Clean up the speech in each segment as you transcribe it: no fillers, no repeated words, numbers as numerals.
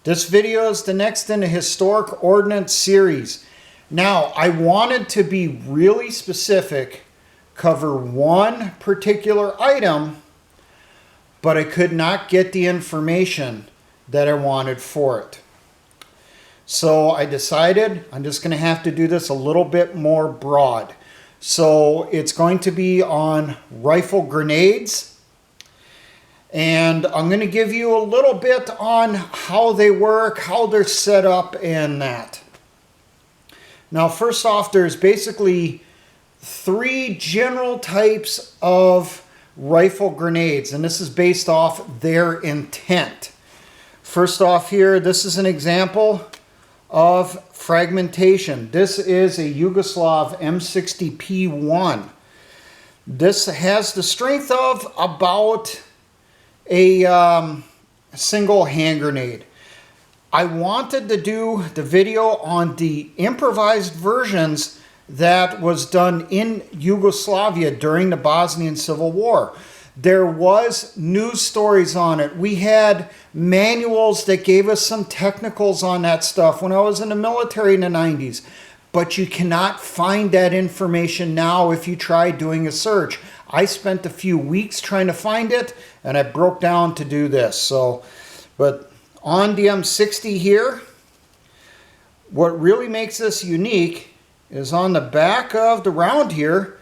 This video is the next in a historic ordnance series. Now, I wanted to be really specific, cover one particular item, but I could not get the information that I wanted for it. So I decided I'm just going to have to do this a little bit more broad. So it's going to be on rifle grenades. And I'm going to give you a little bit on how they work, how they're set up, and that. Now, first off, there's basically three general types of rifle grenades, and this is based off their intent. First off here, this is an example of fragmentation. This is a Yugoslav M60P1. This has the strength of about a single hand grenade. I wanted to do the video on the improvised versions that was done in Yugoslavia during the Bosnian Civil War. There was news stories on it. We had manuals that gave us some technicals on that stuff when I was in the military in the 90s. But you cannot find that information now if you try doing a search. I spent a few weeks trying to find it, and I broke down to do this. But on the M60 here, what really makes this unique is on the back of the round here,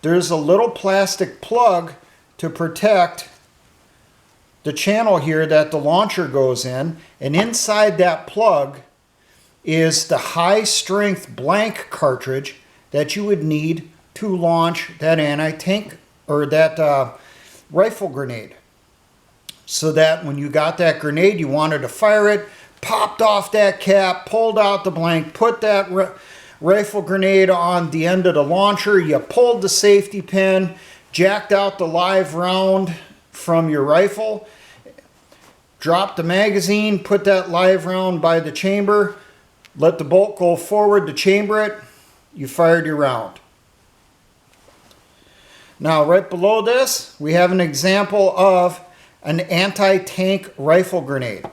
there's a little plastic plug to protect the channel here that the launcher goes in. And inside that plug is the high strength blank cartridge that you would need to launch that anti-tank or that rifle grenade. So that when you got that grenade, you wanted to fire it, popped off that cap, pulled out the blank, put that rifle grenade on the end of the launcher, you pulled the safety pin, jacked out the live round from your rifle, dropped the magazine, put that live round by the chamber, let the bolt go forward to chamber it, you fired your round. Now right below this, we have an example of an anti-tank rifle grenade.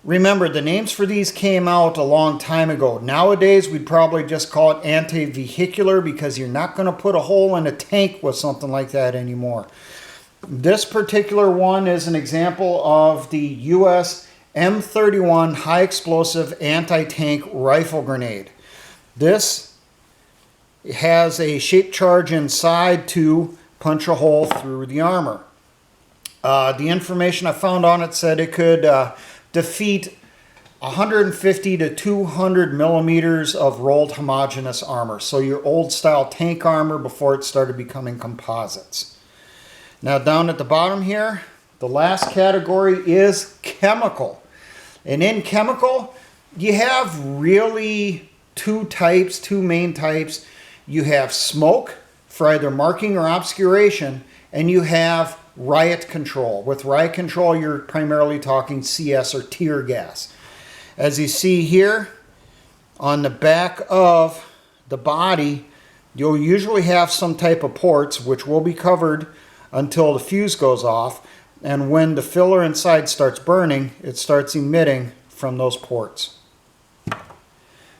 Remember, the names for these came out a long time ago. Nowadays, we'd probably just call it anti-vehicular because you're not going to put a hole in a tank with something like that anymore. This particular one is an example of the US M31 high explosive anti-tank rifle grenade. This has a shaped charge inside to punch a hole through the armor. The information I found on it said it could defeat 150 to 200 millimeters of rolled homogeneous armor. So your old style tank armor before it started becoming composites. Now down at the bottom here, the last category is chemical. And in chemical, you have really two main types. You have smoke for either marking or obscuration, and you have riot control. With riot control, you're primarily talking CS or tear gas. As you see here, on the back of the body, you'll usually have some type of ports, which will be covered until the fuse goes off. And when the filler inside starts burning, it starts emitting from those ports.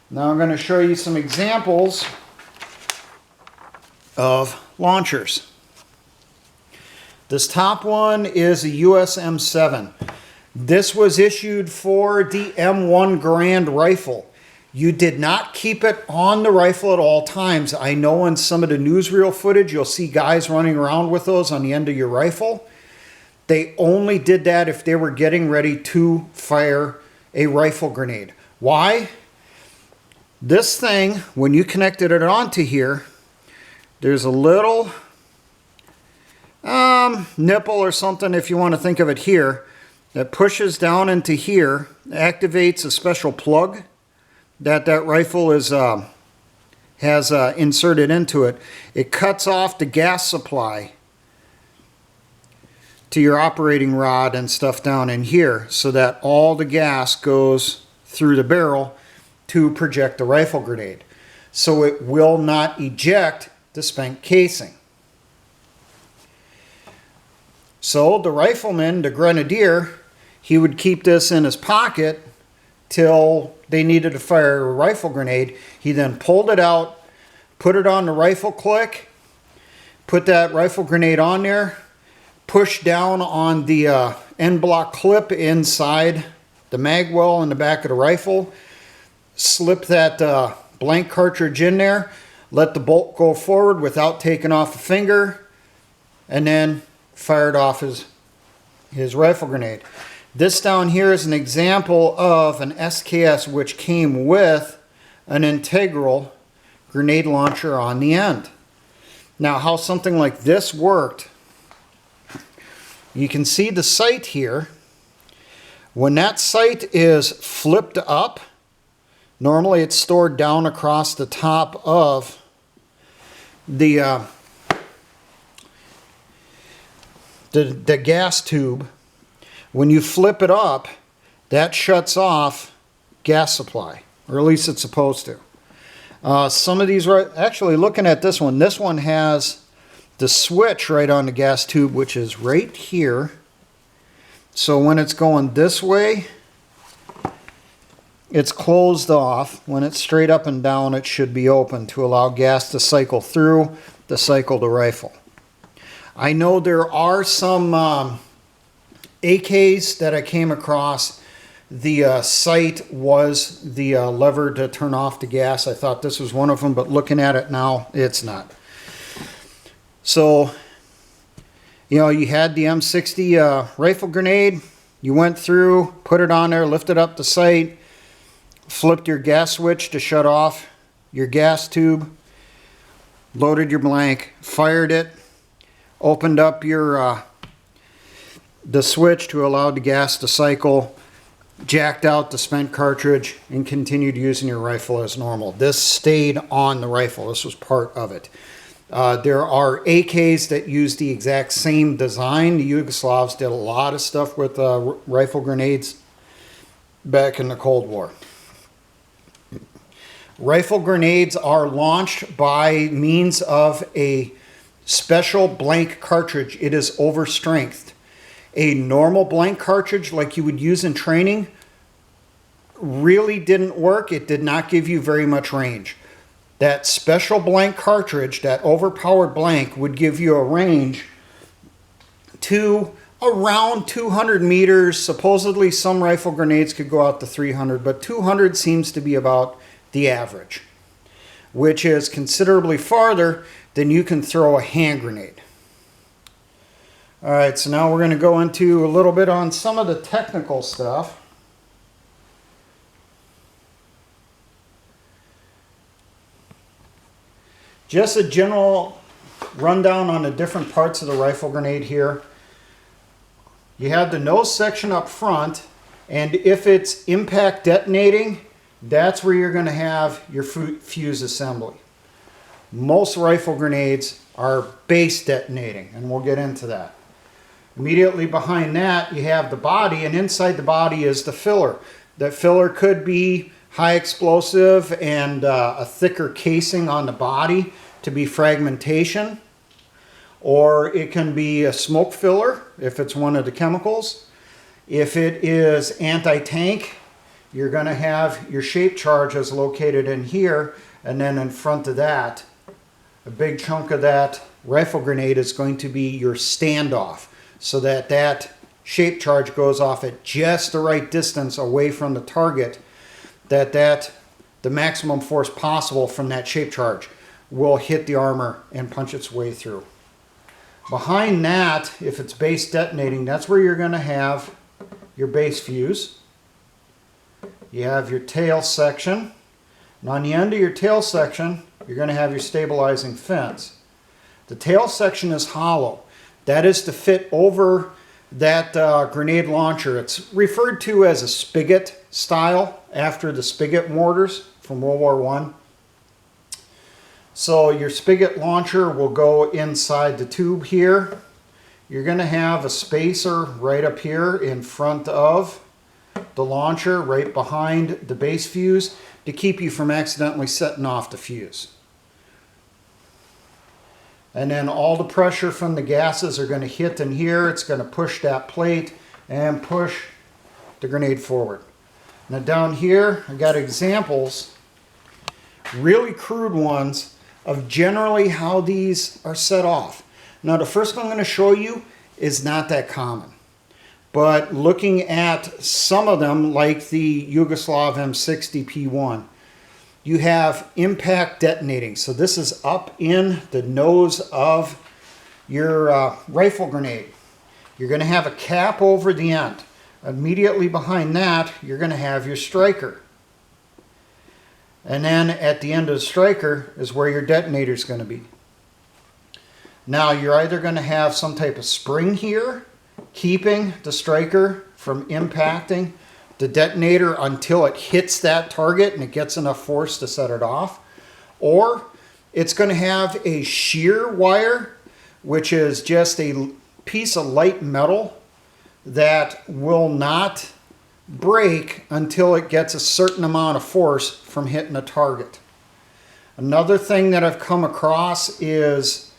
Now I'm going to show you some examples of launchers. This top one is a US M7. This was issued for the M1 Garand rifle. You did not keep it on the rifle at all times. I know in some of the newsreel footage you'll see guys running around with those on the end of your rifle. They only did that if they were getting ready to fire a rifle grenade. Why? This thing, when you connected it onto here, there's a little nipple or something, if you want to think of it here, that pushes down into here, activates a special plug that rifle has inserted into it. It cuts off the gas supply to your operating rod and stuff down in here so that all the gas goes through the barrel to project the rifle grenade. So it will not eject the spent casing. So the rifleman, the grenadier, he would keep this in his pocket till they needed to fire a rifle grenade. He then pulled it out, put it on the rifle click, put that rifle grenade on there, push down on the end block clip inside the mag well in the back of the rifle, slip that blank cartridge in there, let the bolt go forward without taking off a finger, and then fired off his rifle grenade. This down here is an example of an SKS which came with an integral grenade launcher on the end. Now, how something like this worked, you can see the sight here. When that sight is flipped up, normally it's stored down across the top of the gas tube. When you flip it up, that shuts off gas supply, or at least it's supposed to. Some of these, actually looking at this one has the switch right on the gas tube, which is right here. So when it's going this way, it's closed off. When it's straight up and down, it should be open to allow gas to cycle through to cycle the rifle. I know there are some AKs that I came across. The sight was the lever to turn off the gas. I thought this was one of them, but looking at it now, it's not. So, you know, you had the M60 rifle grenade. You went through, put it on there, lifted up the sight, flipped your gas switch to shut off your gas tube, loaded your blank, fired it, opened up your the switch to allow the gas to cycle, jacked out the spent cartridge, and continued using your rifle as normal. This stayed on the rifle. This was part of it. There are AKs that use the exact same design. The Yugoslavs did a lot of stuff with rifle grenades back in the Cold War. Rifle grenades are launched by means of a special blank cartridge. It is overstrengthed. A normal blank cartridge like you would use in training really didn't work. It did not give you very much range. That special blank cartridge, that overpowered blank, would give you a range to around 200 meters. Supposedly some rifle grenades could go out to 300, but 200 seems to be about the average, which is considerably farther than you can throw a hand grenade. All right, so now we're going to go into a little bit on some of the technical stuff. Just a general rundown on the different parts of the rifle grenade here. You have the nose section up front, and if it's impact detonating, that's where you're going to have your fuse assembly. Most rifle grenades are base detonating, and we'll get into that. Immediately behind that, you have the body, and inside the body is the filler. That filler could be high explosive and a thicker casing on the body to be fragmentation, or it can be a smoke filler if it's one of the chemicals. If it is anti-tank, you're going to have your shape charges located in here, and then in front of that, a big chunk of that rifle grenade is going to be your standoff, so that that shape charge goes off at just the right distance away from the target, that the maximum force possible from that shape charge will hit the armor and punch its way through. Behind that, if it's base detonating, that's where you're going to have your base fuse. You have your tail section, and on the end of your tail section, you're going to have your stabilizing fins. The tail section is hollow. That is to fit over that grenade launcher. It's referred to as a spigot style after the spigot mortars from World War I. So your spigot launcher will go inside the tube here. You're going to have a spacer right up here in front of the launcher, right behind the base fuse, to keep you from accidentally setting off the fuse. And then all the pressure from the gases are going to hit in here. It's going to push that plate and push the grenade forward. Now down here, I got examples, really crude ones, of generally how these are set off. Now the first one I'm going to show you is not that common. But looking at some of them, like the Yugoslav M60 P1, you have impact detonating. So this is up in the nose of your rifle grenade. You're going to have a cap over the end. Immediately behind that, you're going to have your striker. And then at the end of the striker is where your detonator is going to be. Now you're either going to have some type of spring here, keeping the striker from impacting the detonator until it hits that target and it gets enough force to set it off. Or it's going to have a shear wire, which is just a piece of light metal that will not break until it gets a certain amount of force from hitting a target. Another thing that I've come across is,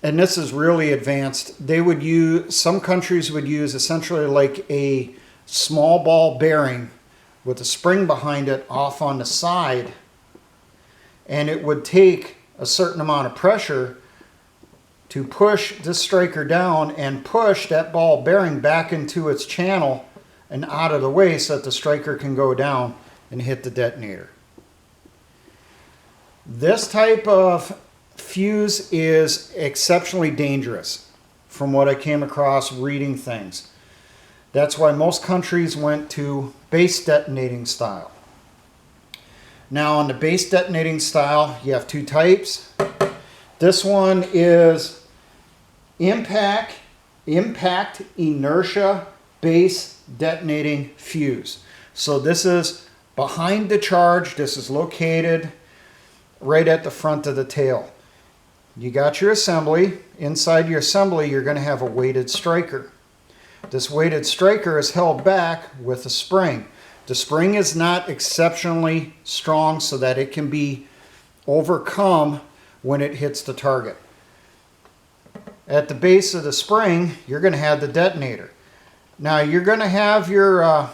and this is really advanced, they would use, some countries would use essentially like a small ball bearing with a spring behind it off on the side, and it would take a certain amount of pressure to push this striker down and push that ball bearing back into its channel and out of the way so that the striker can go down and hit the detonator. This type of fuse is exceptionally dangerous from what I came across reading things. That's why most countries went to base detonating style. Now on the base detonating style, you have two types. This one is impact inertia base detonating fuse. So this is behind the charge. This is located right at the front of the tail. You got your assembly. Inside your assembly, you're going to have a weighted striker. This weighted striker is held back with a spring. The spring is not exceptionally strong so that it can be overcome when it hits the target. At the base of the spring, you're going to have the detonator. Now you're going to have your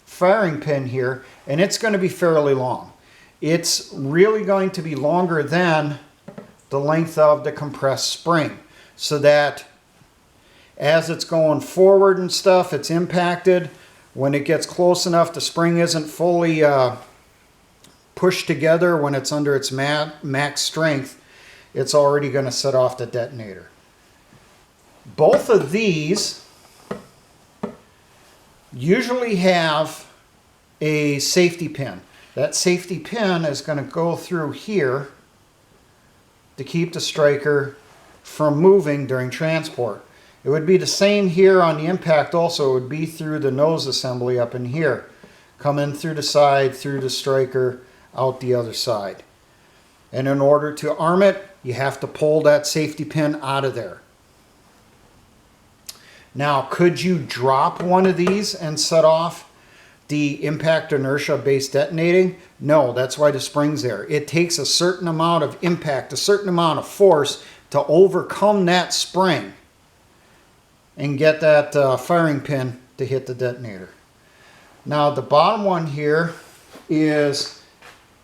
firing pin here, and it's going to be fairly long. It's really going to be longer than the length of the compressed spring, so that as it's going forward and stuff, it's impacted. When it gets close enough, the spring isn't fully pushed together. When it's under its max strength, it's already going to set off the detonator. Both of these usually have a safety pin. That safety pin is going to go through here to keep the striker from moving during transport. It would be the same here on the impact also. It would be through the nose assembly up in here. Come in through the side, through the striker, out the other side. And in order to arm it, you have to pull that safety pin out of there. Now, could you drop one of these and set off the impact inertia base detonating? No, that's why the spring's there. It takes a certain amount of impact, a certain amount of force to overcome that spring and get that firing pin to hit the detonator. Now the bottom one here is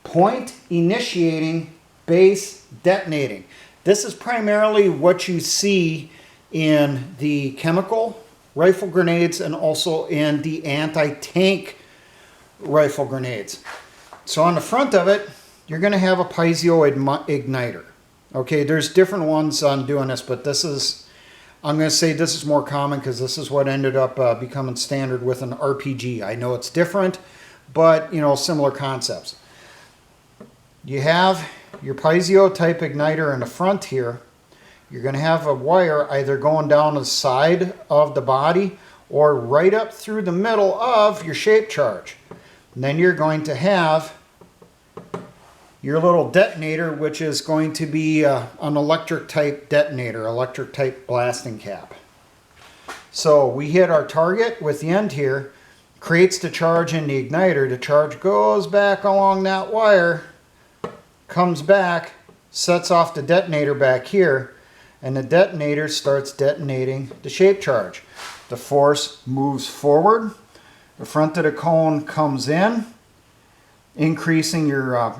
point initiating base detonating. This is primarily what you see in the chemical rifle grenades and also in the anti-tank rifle grenades. So on the front of it, you're going to have a piezo igniter. Okay, there's different ones on doing this, but this is, I'm going to say this is more common because this is what ended up becoming standard with an RPG. I know it's different, but you know, similar concepts. You have your piezo type igniter in the front here. You're going to have a wire either going down the side of the body or right up through the middle of your shape charge. And then you're going to have your little detonator, which is going to be an electric type detonator, electric type blasting cap. So we hit our target with the end here, creates the charge in the igniter. The charge goes back along that wire, comes back, sets off the detonator back here, and the detonator starts detonating the shape charge. The force moves forward, The front of the cone comes in, increasing your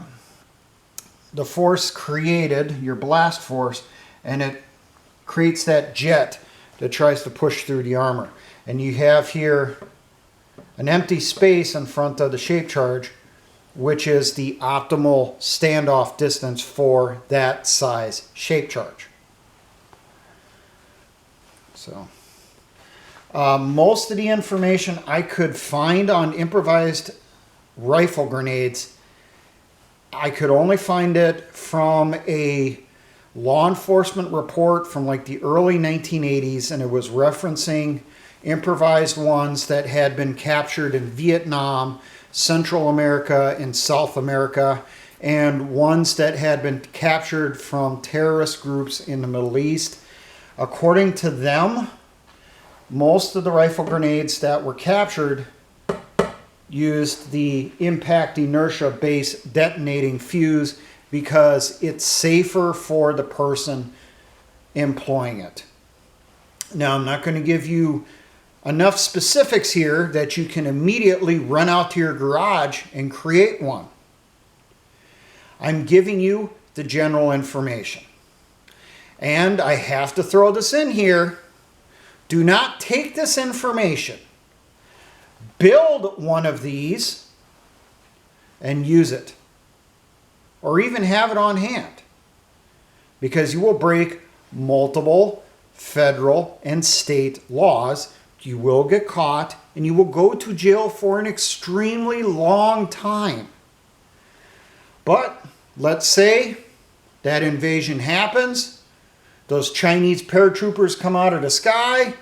the force created, your blast force, and it creates that jet that tries to push through the armor. And you have here an empty space in front of the shape charge, which is the optimal standoff distance for that size shape charge. So most of the information I could find on improvised rifle grenades, I could only find it from a law enforcement report from like the early 1980s, and it was referencing improvised ones that had been captured in Vietnam, Central America, and South America, and ones that had been captured from terrorist groups in the Middle East. According to them, most of the rifle grenades that were captured used the impact inertia base detonating fuse because it's safer for the person employing it. Now, I'm not going to give you enough specifics here that you can immediately run out to your garage and create one. I'm giving you the general information. And I have to throw this in here. Do not take this information, build one of these, and use it. Or even have it on hand. Because you will break multiple federal and state laws. You will get caught, and you will go to jail for an extremely long time. But let's say that invasion happens. Those Chinese paratroopers come out of the sky.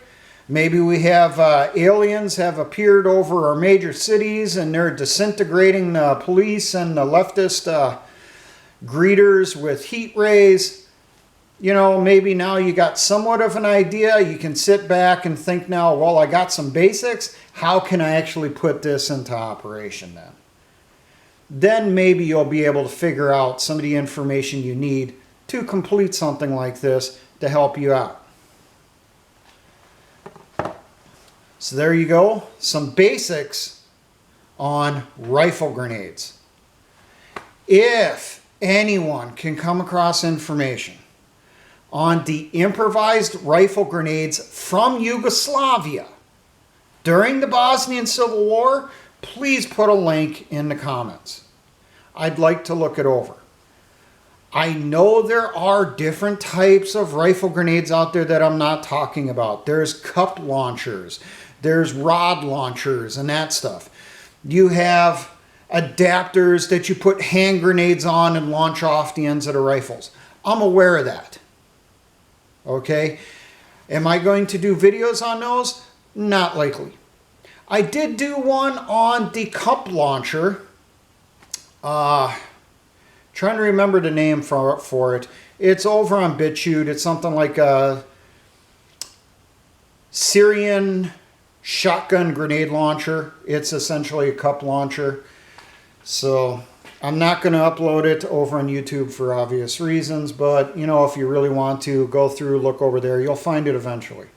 Maybe we have aliens have appeared over our major cities, and they're disintegrating the police and the leftist greeters with heat rays. You know, maybe now you got somewhat of an idea. You can sit back and think now, well, I got some basics. How can I actually put this into operation then? Then maybe you'll be able to figure out some of the information you need to complete something like this to help you out. So there you go, some basics on rifle grenades. If anyone can come across information on the improvised rifle grenades from Yugoslavia during the Bosnian Civil War, please put a link in the comments. I'd like to look it over. I know there are different types of rifle grenades out there that I'm not talking about. There's cup launchers, there's rod launchers and that stuff. You have adapters that you put hand grenades on and launch off the ends of the rifles. I'm aware of that. Okay? Am I going to do videos on those? Not likely. I did do one on the cup launcher. Trying to remember the name for it. It's over on BitChute. It's something like a Syrian shotgun grenade launcher. It's essentially a cup launcher. So I'm not going to upload it over on YouTube for obvious reasons, but you know, if you really want to go through, look over there, you'll find it eventually.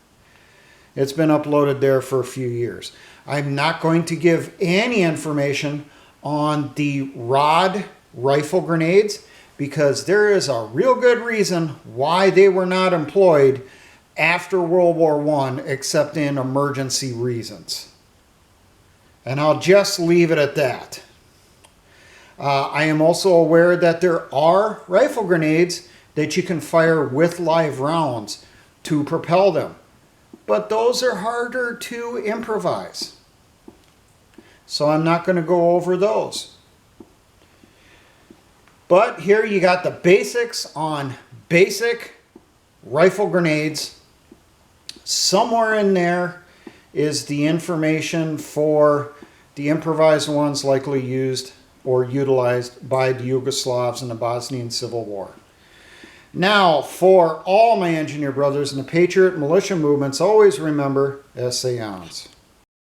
It's been uploaded there for a few years. I'm not going to give any information on the rod rifle grenades because there is a real good reason why they were not employed after World War I except in emergency reasons. And I'll just leave it at that. I am also aware that there are rifle grenades that you can fire with live rounds to propel them. But those are harder to improvise. So I'm not going to go over those. But here you got the basics on basic rifle grenades. Somewhere in there is the information for the improvised ones likely used or utilized by the Yugoslavs in the Bosnian Civil War. Now, for all my engineer brothers in the Patriot militia movements, always remember, essayons.